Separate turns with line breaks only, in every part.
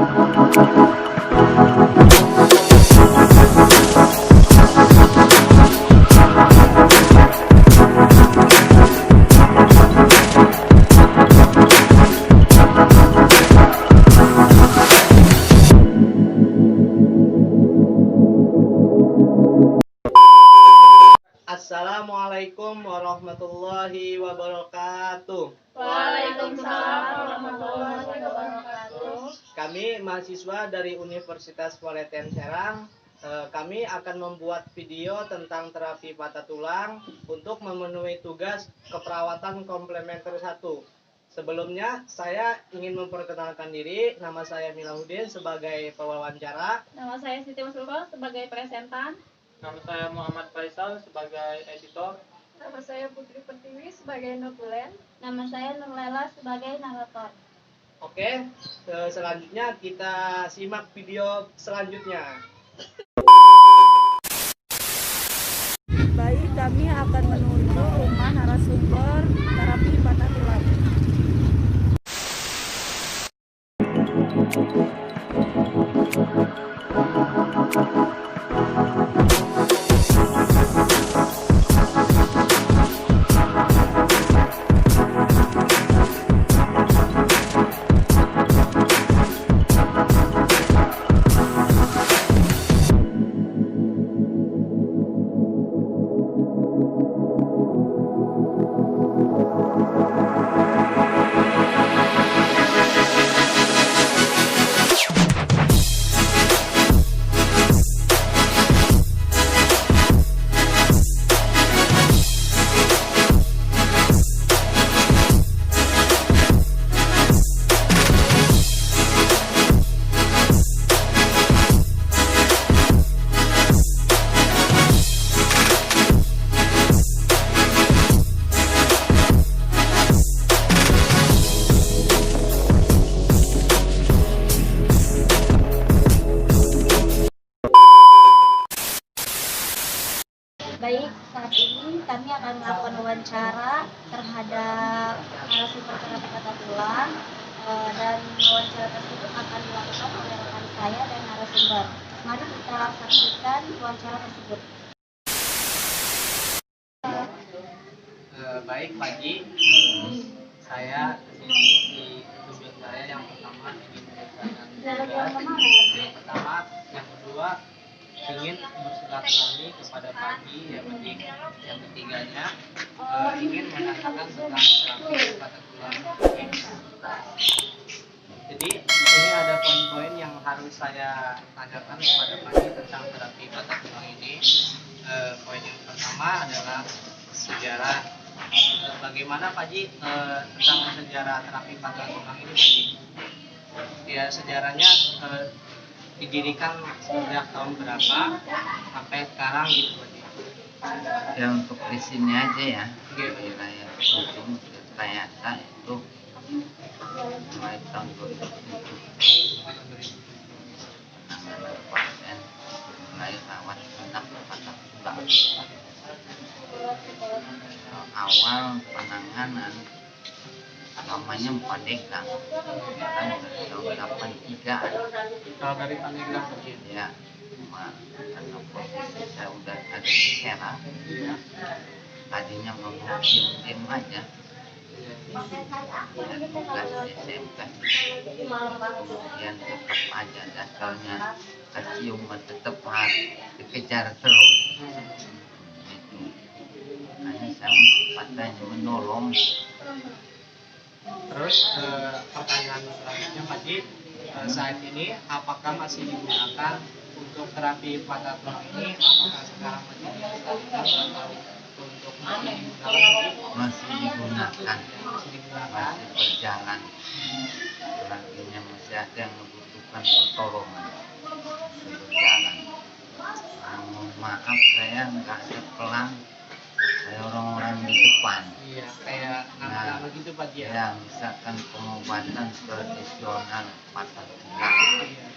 Assalamualaikum warahmatullahi wabarakatuh.
Waalaikumsalam warahmatullahi wabarakatuh.
Kami mahasiswa dari Universitas Poleten Serang. Kami akan membuat video tentang terapi patah tulang untuk memenuhi tugas keperawatan komplementer 1. Sebelumnya, saya ingin memperkenalkan diri. Nama saya Milahudin sebagai pewawancara.
Nama saya Siti Masrufah sebagai presentan.
Nama saya Muhammad Faisal sebagai editor.
Nama saya Putri Pertiwi sebagai notulen.
Nama saya Nurlela sebagai narator.
Oke, selanjutnya kita simak video selanjutnya.
Baik, kami akan menuju rumah narasumber terapi patah tulang.
Baik, saat ini kami akan melakukan wawancara terhadap narasumber terapi patah tulang dan wawancara tersebut akan dilakukan oleh rekan saya dan narasumber. Mari kita saksikan wawancara tersebut.
Baik, pagi. Saya kesini di tujuan saya yang pertama ingin menjelaskan yang pertama, yang kedua ingin bersilaturahmi kepada pagi, yang ketiganya ingin menanyakan tentang terapi patah tulang. Jadi ini ada poin-poin yang harus saya tanyakan kepada pagi tentang terapi patah tulang ini. Poin yang pertama adalah sejarah. Bagaimana Pak Ji tentang sejarah terapi patah tulang ini, Pak Ji? Ya, sejarahnya didirikan sejak tahun berapa sampai sekarang gitu, Pak Ji?
Ya, untuk di sini aja ya,
Oke.
di wilayah ujung Kayasa itu mulai tahun 2007 penanganan pasien mulai rawat inap patah tulang. Awal penanganan namanya Pandeglang, kan dari tahun 83-an.
Kalau dari Pandeglang, Pak Ji?
Ya, cuma karena posisi saya udah ada di Serang, tadinya mau diem aja, dan tugas SMK, kemudian tetap aja dasarnya kecium tetap harus dikejar terus. Itu hanya saya patahnya menolong.
Terus pertanyaan selanjutnya Pak Ji, saat ini apakah masih digunakan untuk terapi patah tulang ini? Apakah sekarang masih digunakan atau untuk masih digunakan, Pak Ji?
Masih digunakan,
Masih digunakan.
masih berjalan. Laginya masih ada yang membutuhkan pertolongan, masih berjalan. Mohon maaf saya nggak ada pelang kayak orang-orang di depan.
Iya, kayak nama-nama gitu Pak Ji.
Ya, misalkan pengobatan tradisional patah tulang,
Iya.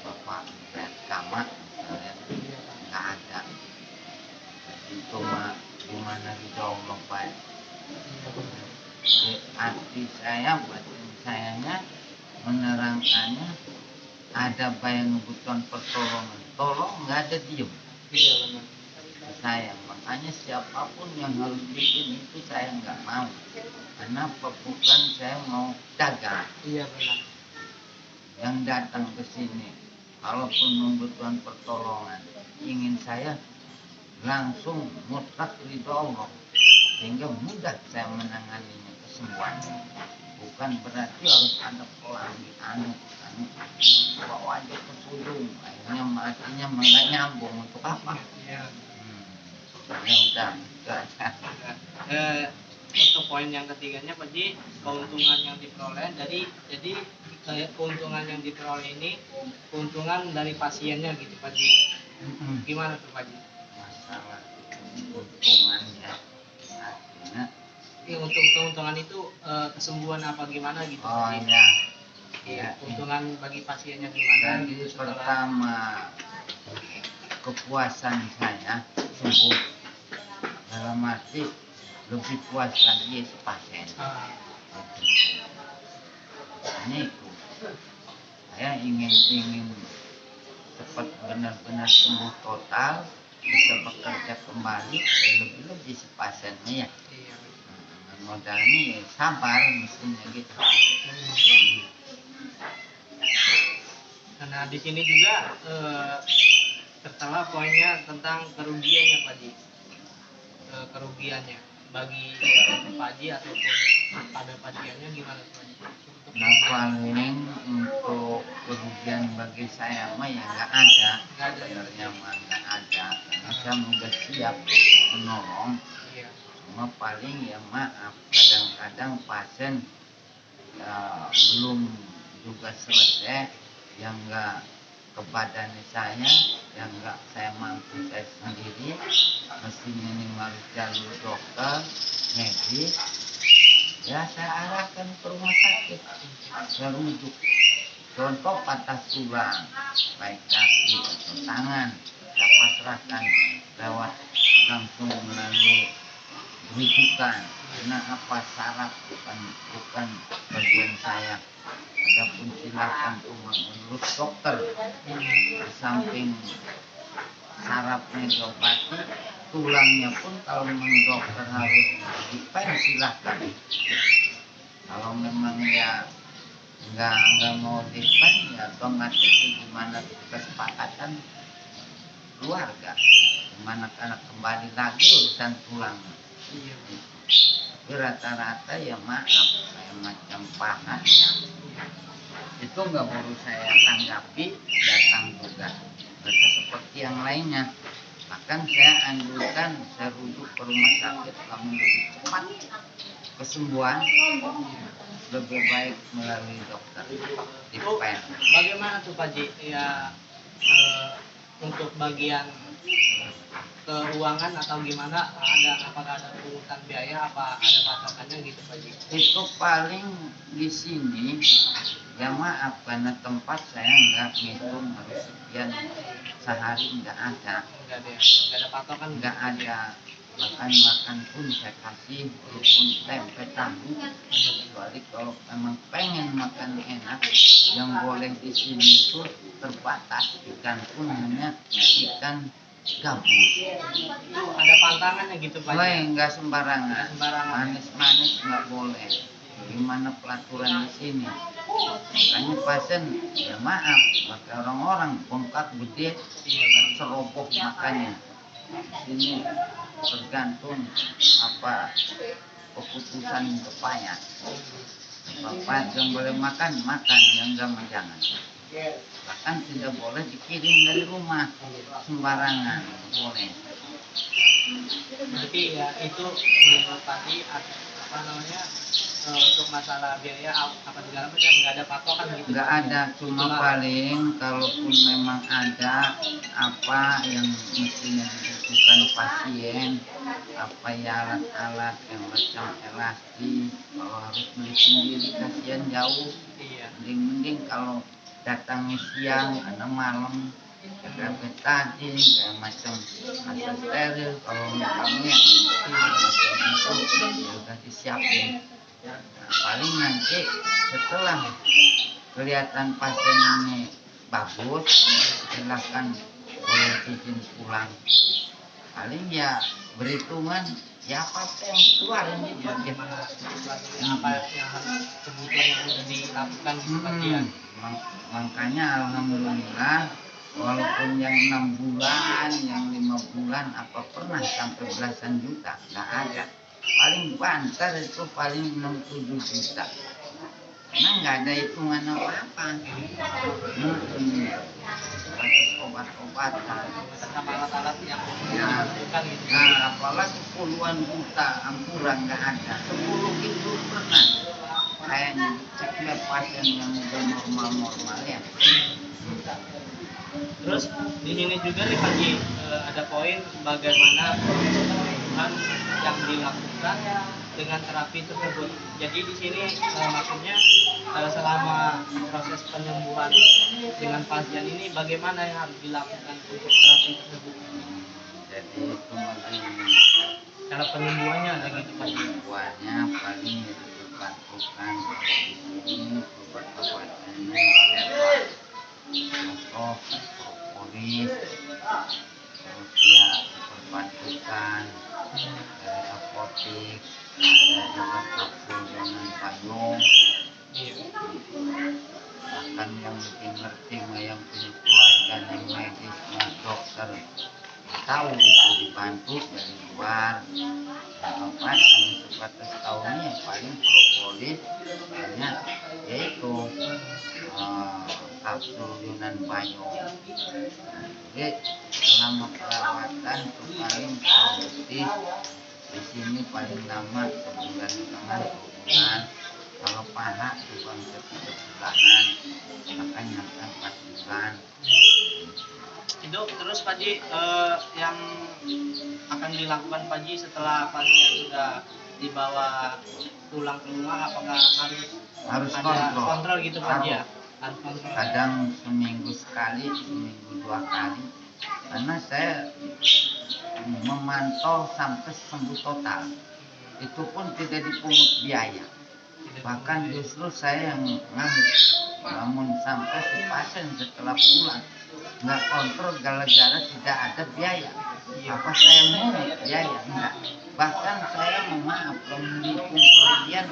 Bapak lihat kamar misalnya nggak ada. Jadi cuma gimana didorong Pak. Arti saya, batin sayanya menerangkannya ada yang membutuhkan pertolongan, tolong, nggak ada diem.
Iya benar.
Saya makanya siapapun yang harus bikin itu saya nggak mau, karena bukan saya mau dagang.
Iya benar.
Yang datang ke sini kalaupun membutuhkan pertolongan, ingin saya langsung mutlak ridho Allah, sehingga mudah saya menanganinya kesembuhan. Bukan berarti harus ada pelang anu bawa aja ke sudung, akhirnya matinya nggak nyambung. Untuk apa?
Iya.
Ya udah, itu aja.
Untuk poin yang ketiganya Pak Ji, keuntungan yang diperoleh jadi keuntungan yang diperoleh ini keuntungan dari pasiennya gitu Pak Ji. Gimana tuh Pak Ji?
Masalah keuntungannya artinya
Untuk keuntungan itu kesembuhan apa gimana gitu
oh
Pak Ji?
ya,
Iya, keuntungan bagi pasiennya gimana
jadi
gitu setelah
pertama kepuasan saya sembuh, dalam arti lebih puas lagi si pasien. Ini itu saya ingin cepat benar-benar sembuh total, bisa bekerja kembali, ya lebih-lebih si pasiennya ya.
iya.
Modalnya ya sabar mestinya gitu.
Karena di sini juga tertera poinnya tentang kerugiannya Pak Ji. Kerugiannya bagi Pak Ji ataupun pada pasiennya gimana Pak Ji?
Nah paling untuk kerugian bagi saya mah ya nggak ada, sebenarnya mah nggak ada, karena saya sudah siap untuk menolong.
Iya.
Cuma paling ya maaf, kadang-kadang pasien belum juga selesai, yang nggak ke badan saya, yang nggak saya mampu saya sendiri, mesti minimal jalur dokter, medis, ya saya arahkan ke rumah sakit, saya rujuk. Contoh patah tulang, baik kaki atau tangan, saya pasrahkan lewat langsung melalui rujukan. Karena apa, saraf bukan bagian saya. Adapun silakan menurut dokter, di samping sarafnya diobati, tulangnya pun kalau menurut dokter harus dipen, silahkan. Kalau memang ya nggak mau dipen, ya otomatis gimana kesepakatan keluarga, gimana karena kembali lagi urusan tulang.
Iya.
Tapi rata-rata ya maaf, saya macam paha ya, itu nggak perlu saya tanggapi, datang juga mereka seperti yang lainnya. Bahkan saya anjurkan, saya rujuk ke rumah sakit, kamu lebih cepat kesembuhan, lebih baik melalui dokter di pen.
Bagaimana tuh Pak Ji? Ya untuk bagian keuangan atau gimana, apakah ada pungutan biaya, apa ada patokannya gitu Pak Ji?
Itu paling di sini ya maaf, karena tempat saya nggak ngitung harus sekian sehari, nggak ada
Patokan,
nggak ada. Bahkan makan pun saya kasih walaupun tempe tahu, kecuali kalau memang pengen makan enak, yang boleh di sini itu terbatas, ikan pun hanya ikan gabus.
Itu ada pantangannya gitu Pak Ji?
Nggak sembarangan, manis-manis nggak boleh. Gimana pelaturan di sini? Makanya pasien ya maaf, pakai orang-orang bengkak gede, seroboh makannya. Di sini tergantung apa keputusan kepala. Bapak yang boleh makan, yang enggak jangan. Bahkan tidak boleh dikirim dari rumah sembarangan, boleh.
Berarti ya itu tadi apa namanya untuk masalah biaya apa segala macam nggak ada patokan gitu?
Nggak ada, cuma paling kalaupun memang ada apa yang mestinya dibutuhkan pasien, apa ya alat-alat yang macam elastis, kalau harus beli sendiri kasihan jauh.
Iya.
Mending kalau datangnya siang, ada malam, ada betadine, kayak macam asal steril, kalau misalnya macam itu ya udah disiapin. Nah, paling nanti setelah kelihatan pasien ini bagus, silahkan boleh izin pulang. Paling ya berhitungan ya apa yang keluar ini bagian
apa yang harus kebutuhan yang udah dilakukan gitu Pak ya.
Makanya alhamdulillah walaupun yang 6 bulan, yang 5 bulan apa pernah sampai belasan juta nggak ada. Paling banter itu paling 6-7 juta. Karena nggak ada hitungan apa-apa. Obat-obatan
Sama alat-alat yang
ya.
dibutuhkan gitu.
Nah, apalagi puluhan juta angkuran nggak ada. 10 itu pernah. Kayaknya cek lihat pasien yang udah normal-normal ya.
Terus di sini juga nih Pak Ji, ada poin bagaimana penyembuhan yang dilakukan dengan terapi tersebut. Jadi di sini maksudnya selama proses penyembuhan dengan pasien ini bagaimana yang harus dilakukan untuk terapi tersebut.
Jadi itu masih
Cara penyembuhannya ada gitu Pak Ji.
penyembuhannya paling dibantukan di sini obat-obatannya contoh propolis, terus ya diperbantukan dari apotek, ada juga kapsul dengan payung. Bahkan yang lebih ngerti mah yang punya keluarga yang medis mah dokter tahu itu dibantu dari luar. Obat yang sebatas tahunya paling propolis banyak yaitu kapsul Yunan payung. Jadi selama perawatan itu paling produktif di sini paling lama 1,5 bulan. Kalau paha juga sebulanan, makanya 4 bulan.
Itu terus Pak Ji, yang akan dilakukan Pak Ji setelah pasien sudah dibawa pulang ke rumah, apakah harus ada kontrol gitu Pak Ji ya? Harus kontrol.
Kadang seminggu sekali, seminggu 2 kali. Karena saya memantau sampai sembuh total. Itu pun tidak dipungut biaya. Bahkan justru saya yang ngambil. Namun sampai si pasien setelah pulang nggak kontrol gara-gara tidak ada biaya. Apa saya mau biaya? Enggak. Bahkan saya maaf kalau mendukung kerugian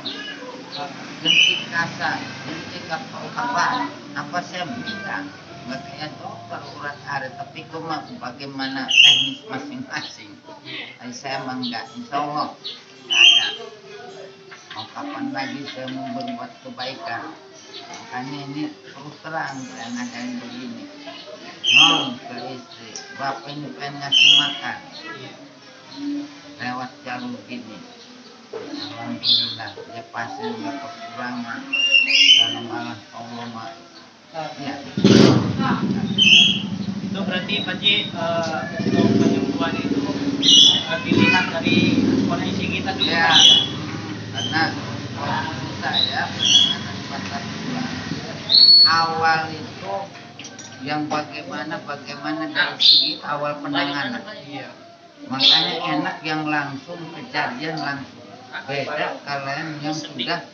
jentik kasa, jentik apa saya bisa? Nggak kayak dokter urat ada, tapi cuma bagaimana teknis masing-masing. Saya emang enggak, insya Allah nggak ada. Mau kapan lagi saya mau berbuat kebaikan? Makanya ini terus terang saya ngadain begini. Ke istri, bapak ini pengen ngasih makan lewat jalur gini. Alhamdulillah dia pasti nggak kekurangan dalam Allah mah. Ya.
Itu berarti Pak Ji, untuk penyembuhan itu dilihat dari kondisi kita dulu
Ya.
Pak Ji.
Karena kondisi saya penanganan patah tulang awal itu yang bagaimana dari segi awal penanganan.
Iya.
Makanya enak yang langsung kejadian langsung. Beda kalian yang sudah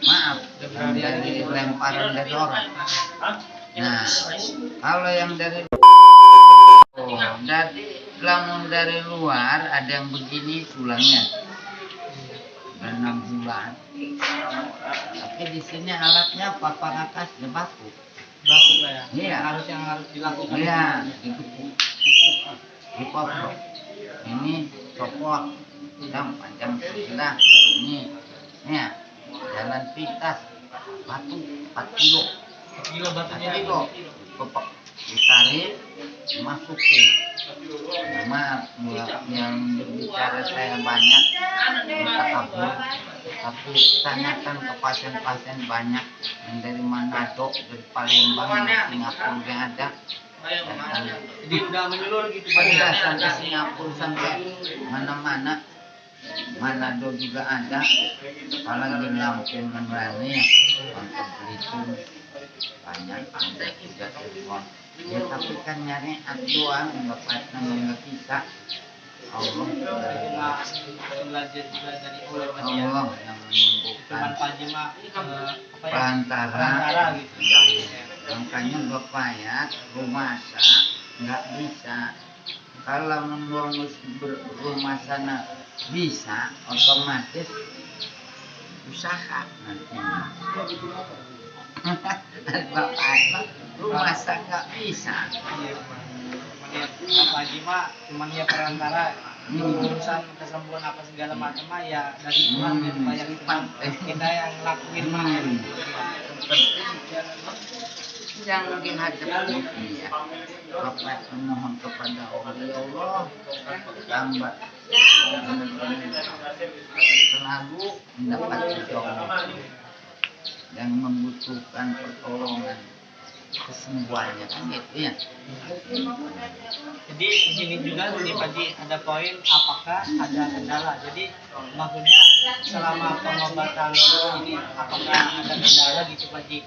maaf dari lemparan dari orang. Nah, kalau yang dari lamun dari luar ada yang begini tulangnya 6 bulan. Tapi di sini alatnya apa pangakasnya baku.
Baku Pak ya.
Iya.
Yang harus dilakukan.
Iya, digepuk. Dipotong. Ini copot. Yang panjang sebelah. Ini. Ya. Jalan pintas. Batu 4 kilo.
Gila batunya.
4 kilo. Kepek. Ditarik. Masukin. Maaf, yang berbicara saya banyak. Kita kabur. Tapi tanyakan ke pasien-pasien banyak yang dari Manado, dari Palembang, dari Singapura yang ada.
Jadi udah menyeluruh gitu Pak Ji.
Iya, sampai Singapura, sampai mana-mana. Manado juga ada. Apalagi Lampung Merani ya, sampai Belitung banyak. Sampai juga telepon. Ya tapi kan nyari doang, nggak pernah nggak bisa. Allah
Belajar juga dari Allah Pak Ji ya.
yang menyembuhkan
Cuman Pak Ji mah apa ya?
perantara
Perantara gitu.
Makanya bapak ya rumah nggak bisa. Kalau mengurus rumah sana bisa, otomatis usaha nantinya. Bapak rumah saya nggak bisa.
Iya, Pak Haji mah cuman ya perantara urusan kesembuhan apa segala macam mah ya dari Tuhan gitu Pak, yang kita yang lakuin mah.
Yang dihadapi ya Bapak memohon kepada Allah, ya Allah tambah selalu mendapat pertolongan yang membutuhkan pertolongan kesembuhannya kan gitu ya.
Jadi di sini juga nih Pak Haji ada poin apakah ada kendala. Jadi maksudnya selama pengobatan ini apakah ada kendala gitu Pak Haji?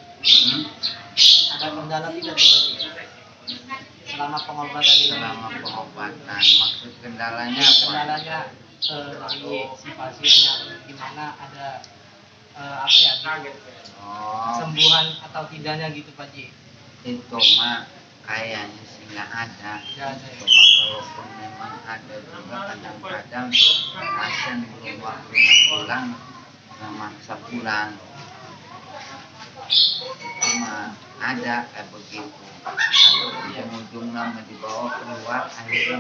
Ada kendala tidak tuh Pak Haji? Selama pengobatan ini.
Selama pengobatan maksud kendalanya apa?
Kendalanya dari si pasiennya gimana, ada apa ya gitu,
Oh,
kesembuhan atau tidaknya gitu Pak Haji?
itu mah kayaknya sih nggak ada.
Nggak ada ya?
Cuma kalaupun memang ada juga kadang-kadang pasien belum waktunya pulang memaksa pulang. Cuma ada kayak begitu. Ujung-ujungnya mau dibawa keluar akhirnya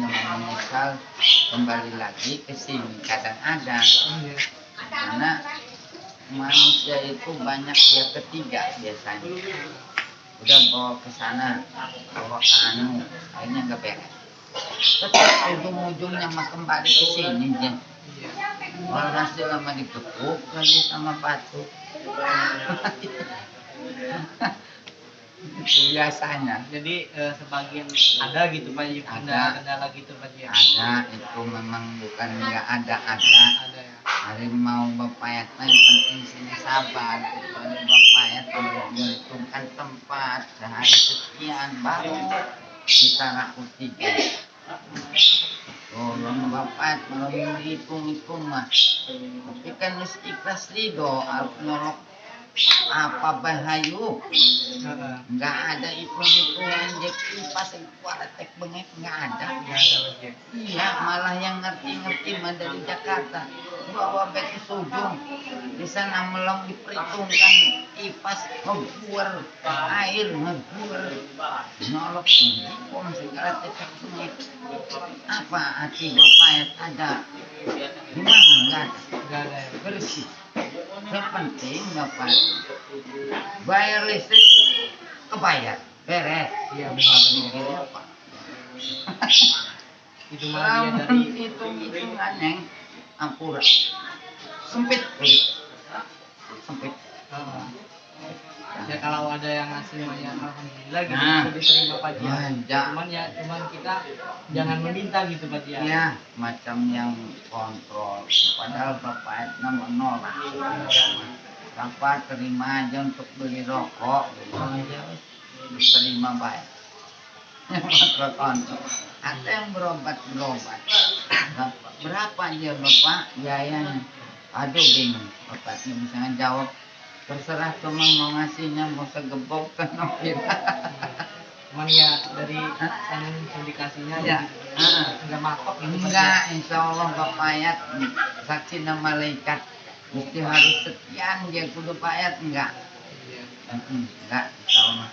menyesal kembali lagi ke sini. Kadang ada
Iya.
karena manusia itu banyak pihak ketiga biasanya. Udah bawa ke sana, bawa ke anu, akhirnya nggak beres. Tetap ujung-ujungnya mah kembali ke sini dia. Walhasil lama ditepuk lagi sama batu. Itu biasanya.
Jadi sebagian ada gitu Pak Haji,
Ada.
kendala gitu Pak Haji.
Ada itu memang bukan nggak ada.
Ada ya.
Hari mau bapak ya, yang penting sini sabar. Kalau bapak ya memperhitungkan tempat sehari sekian baru kita rakuti. Tolong bapak kalau dihitung-hitung mah, tapi kan mesti ikhlas ridho, harus nolok apa bahayu. Nggak ada hitung-hitungan jadi kipas kuat tek bengek nggak ada. Iya, malah yang ngerti-ngerti mah dari Jakarta bawa back ke Sujung di sana melong diperhitungkan kipas ngebuer air ngebuer nolok pom segala tek bengek. Apa hati bapak ya ada di mana nggak ada bersih. Yang penting dapat bayar listrik kebayar beres.
Iya,
benar apa
Itu mah dia dari
hitung-hitungan yang ampura sempit sempit.
ya kalau ada yang ngasih mah ya alhamdulillah gitu,
Nah.
bisa diterima Pak Haji.
Wajah.
Cuman kita jangan meminta gitu Pak Haji.
Ya macam yang kontrol padahal bapak menolak. Bapak terima aja untuk beli rokok terima baik. Kontrol ada yang berobat berapa aja bapak biayanya. Aduh bingung bapaknya misalnya jawab terserah cuma mau ngasihnya mau segebok kan
Cuman ya dari sang indikasinya
Ya.
nggak matok gitu Pak Haji.
enggak insya Allah bapak ayat saksi nama malaikat mesti harus sekian dia kudu payat enggak
Iya.
enggak insya Allah.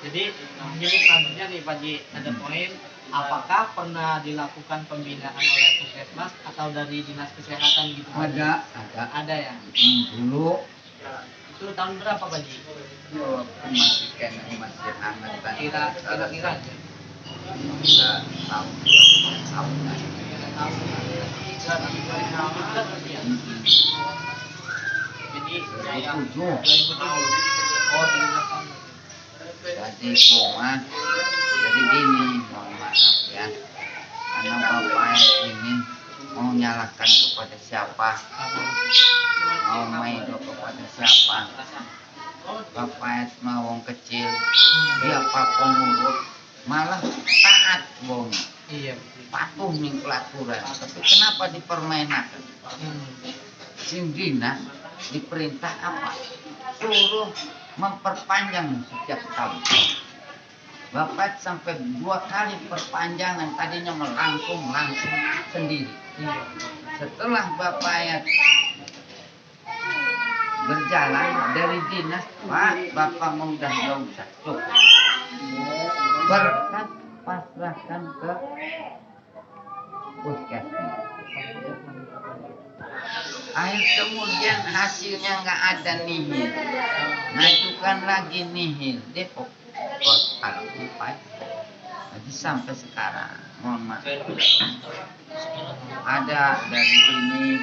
Jadi selanjutnya nih Pak Haji ada poin, apakah pernah dilakukan pembinaan oleh Puskesmas atau dari dinas kesehatan gitu Pak Haji? Ada ya.
Dulu
Itu tahun berapa Pak Haji?
masih hangat kan
Kira-kira aja.
bisa tahun tahun
Tahun 2017 berarti ya. Jadi ya,
2007
Oh 13 tahun.
jadi cuma jadi gini mohon maaf ya karena bapak ini mau nyalakan kepada siapa mau maido kepada siapa. Bapak mah wong kecil dia apapun nurut malah taat wong
Iya.
patuh ning pelaturan tapi kenapa dipermainkan. Sing dina diperintah apa suruh memperpanjang setiap tahun. Bapak sampai 2 kali perpanjangan, tadinya langsung sendiri. Setelah Bapak berjalan dari dinas, Pak, Bapak mau udah nggak usah, cukup. Berkat pasrahkan ke puskesmas. Akhir kemudian hasilnya nggak ada nihil, ngajukan lagi nihil, Depok kalau lupa. Jadi sampai sekarang, mohon maaf, ada dari ini,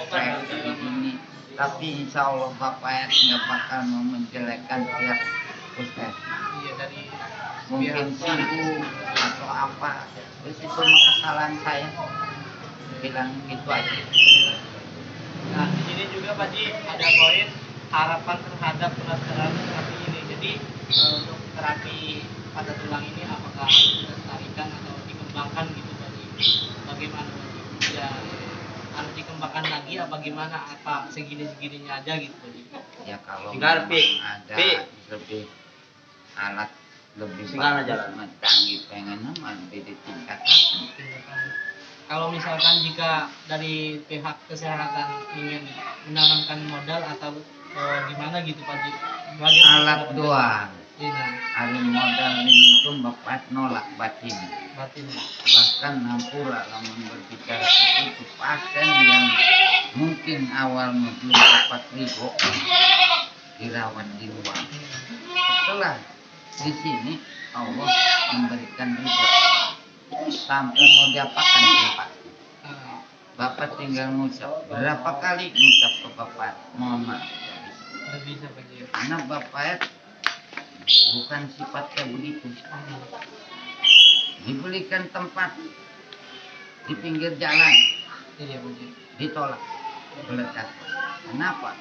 dari ini, tapi insya Allah Bapak nggak bakal mau menjelekkan pihak puskesmas.
Iya, dari
Mungkin
pihak
sibuk atau apa, terus itu kesalahan saya, bilang gitu aja.
Nah, di sini juga Pak Ji ada poin harapan terhadap pelaksanaan terapi ini. Jadi untuk terapi pada tulang ini apakah harus dilestarikan atau dikembangkan gitu Pak Ji? Bagaimana Pak Ji? Ya, harus dikembangkan lagi apa gimana? Apa segini-segininya aja gitu Pak Ji?
Ya kalau
Tinggal,
memang
Pi.
ada
Pi.
lebih alat lebih
Tinggal
bagus,
jalan.
canggih, pengen mah lebih ditingkatkan.
Kalau misalkan jika dari pihak kesehatan ingin menanamkan modal atau gimana gitu Pak Ji? Bagaimana
Alat
cara
doang,
Iya,
hari modal ini tuh Bapak nolak batin.
batin.
Bahkan hampura lamun berbicara itu pasien yang mungkin awalnya belum dapat ribo dirawat di luar. Setelah di sini Allah memberikan ribo sampai mau diapakan tempat.
Ah,
Bapak tinggal ngucap, berapa kali ngucap ke Bapak, mohon maaf,
nggak bisa Pak Ji.
karena Bapak bukan sifatnya begitu. Dibelikan tempat di pinggir jalan,
Iya Pak Ji.
ditolak, melekat. Kenapa?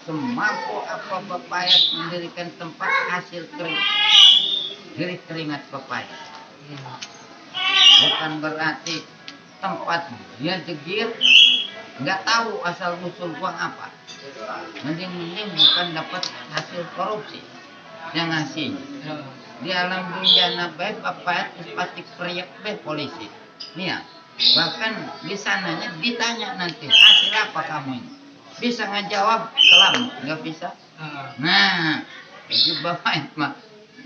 Semampu apa Bapak mendirikan tempat hasil keringat Bapak. Bukan berarti tempat dia jegir, nggak tahu asal usul uang apa. Mending bukan dapat hasil korupsi yang ngasih. Di alam dunia baik Bapak patik periak be polisi. Nih ya, bahkan di sananya ditanya nanti hasil apa kamu ini. Bisa ngejawab kelam, nggak bisa. Nah, jadi Bapak mah,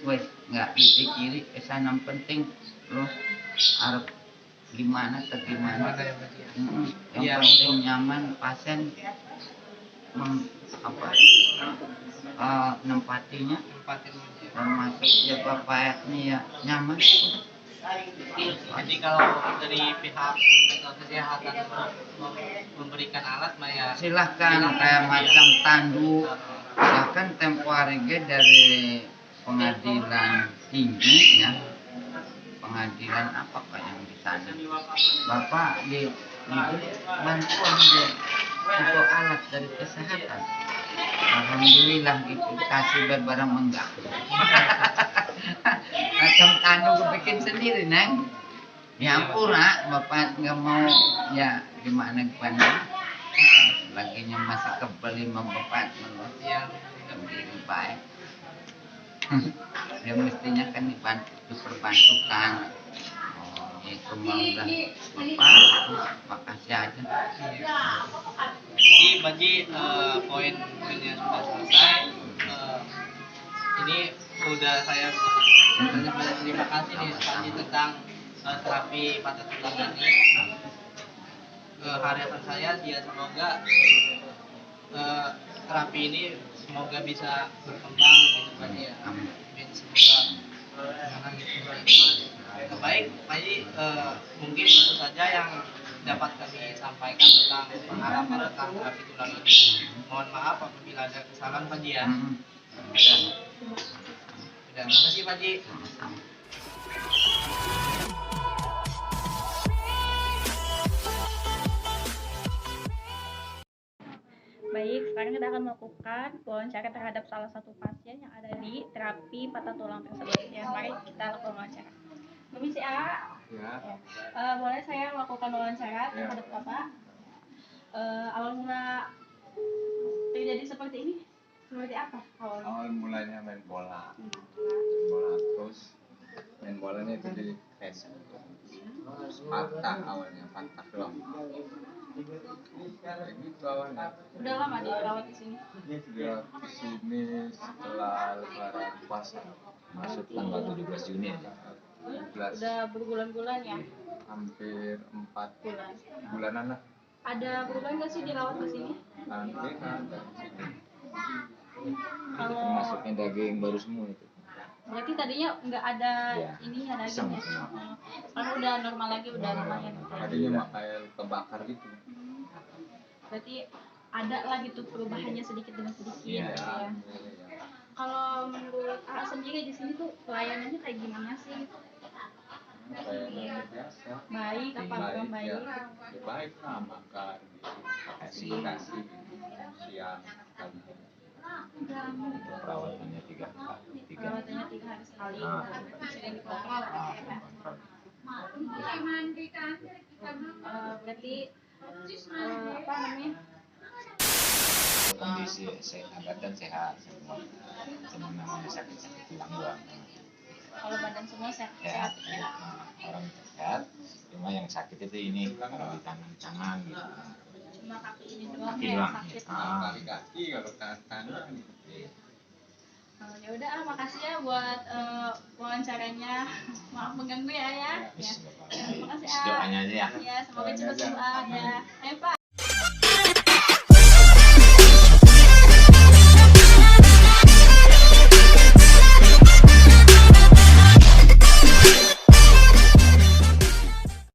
wes nggak dipikiri kesana penting lo harus gimana atau gimana. Yang
Iya,
penting nyaman pasien nempatinya
Tempatin Pak Ji.
termasuk ya Bapak ini ya nyaman.
Jadi kalau dari pihak kesehatan memberikan alat mah ya
Silahkan kayak macam tandu, bahkan tempo hari dari pengadilan tinggi ya, pengadilan apa Pak yang di sana Bapak diberi bantuan itu alat dari kesehatan. Alhamdulillah gitu kasih barang enggak. Macam tandu kebikin sendiri neng. Ya ampura Bapak nggak mau ya gimana laginya masih kebeli sama Bapak
yang
lebih baik. Ya mestinya kan diperbantukan. Oh, itu mah udah Bapak makasih aja.
Jadi Pak Ji poin-poinnya sudah selesai. Ini udah saya banyak terima kasih nih Pak Ji tentang terapi patah tulang ini. Harapan saya ya semoga terapi ini semoga bisa berkembang gitu Pak Ji ya. Amin. Semoga gimana gitu. Baik Pak Ji, mungkin itu saja yang dapat kami sampaikan tentang pengalaman tentang terapi tulang ini. Mohon maaf apabila ada kesalahan Pak Ji ya. Terima kasih Pak Ji.
Baik, sekarang kita akan melakukan wawancara terhadap salah satu pasien yang ada di terapi patah tulang tersebut. Ya, mari kita lakukan wawancara. Permisi A.
Ya.
Boleh saya melakukan wawancara terhadap Bapak? Awal mula terjadi seperti ini Seperti apa awalnya?
Awal mulanya main bola.
Hmm.
Main bola terus main bolanya itu di Facebook. Terus patah awalnya, patah doang. Kayak gitu awalnya.
Udah lama dirawat di sini?
Dia kesini setelah lebaran puasa.
Masuk tanggal 17 Juni ya.
17,
Udah berbulan-bulan ya?
hampir 4
Bulan.
bulanan lah.
Ada perubahan nggak sih dirawat di sini?
Hampir ada di sini.
Kalau
Masuknya daging baru semua itu.
berarti tadinya nggak ada
Iya.
ini ada
Iseng.
dagingnya. Sekarang udah normal lagi, udah lumayan.
Tadinya mah kayak kebakar gitu.
Berarti ada lah gitu perubahannya sedikit demi sedikit.
Iya.
Gitu ya. Kalau menurut A sendiri di sini tuh pelayanannya kayak gimana sih?
Kayak biasa.
Baik apa kurang baik?
Ya baik lah, makan kasih siang pagi.
Perawatannya 3 hari.
Perawatannya 3 hari sekali.
Ah.
Sering dikontrol. Berarti apa namanya?
Kondisi badan sehat semua. Cuma namanya sakit-sakit tulang doang.
Kalau badan semua sehat.
Sehat, ya. Orang sehat, cuma yang sakit itu ini kalau di tangan gitu.
Cuma kaki ini doang
Kaki
ya
doang.
sakit.
Kali kaki kalau tangan.
Ya udah, makasih ya buat wawancaranya. Maaf mengganggu ya. Ya.
Terus
Makasih
doanya aja ya.
Ya, semoga cepat sembuh ya. Pak.